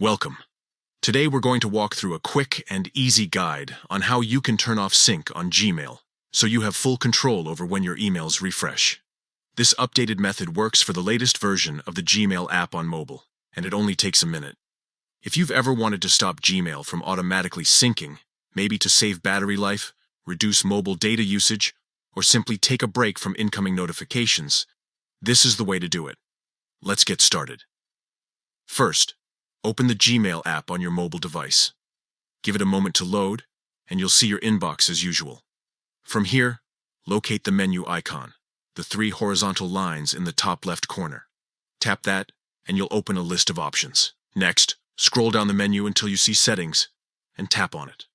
Welcome. Today we're going to walk through a quick and easy guide on how you can turn off sync on Gmail, so you have full control over when your emails refresh. This updated method works for the latest version of the Gmail app on mobile, and it only takes a minute. If you've ever wanted to stop Gmail from automatically syncing, maybe to save battery life, reduce mobile data usage, or simply take a break from incoming notifications, this is the way to do it. Let's get started. First, open the Gmail app on your mobile device. Give it a moment to load, and you'll see your inbox as usual. From here, locate the menu icon, the three horizontal lines in the top left corner. Tap that, and you'll open a list of options. Next, scroll down the menu until you see Settings, and tap on it.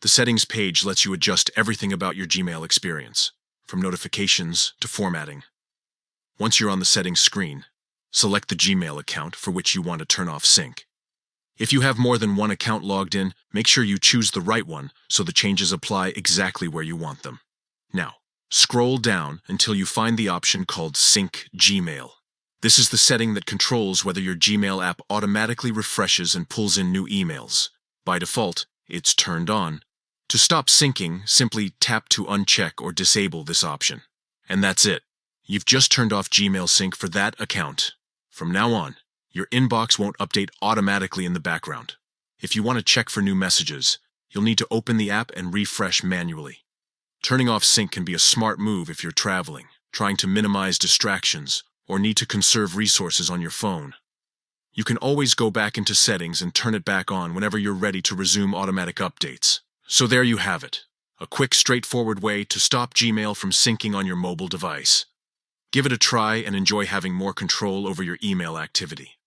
The Settings page lets you adjust everything about your Gmail experience, from notifications to formatting. Once you're on the Settings screen, select the Gmail account for which you want to turn off sync. If you have more than one account logged in, make sure you choose the right one so the changes apply exactly where you want them. Now, scroll down until you find the option called Sync Gmail. This is the setting that controls whether your Gmail app automatically refreshes and pulls in new emails. By default, it's turned on. To stop syncing, simply tap to uncheck or disable this option. And that's it. You've just turned off Gmail sync for that account. From now on, your inbox won't update automatically in the background. If you want to check for new messages, you'll need to open the app and refresh manually. Turning off sync can be a smart move if you're traveling, trying to minimize distractions, or need to conserve resources on your phone. You can always go back into settings and turn it back on whenever you're ready to resume automatic updates. So there you have it, a quick, straightforward way to stop Gmail from syncing on your mobile device. Give it a try and enjoy having more control over your email activity.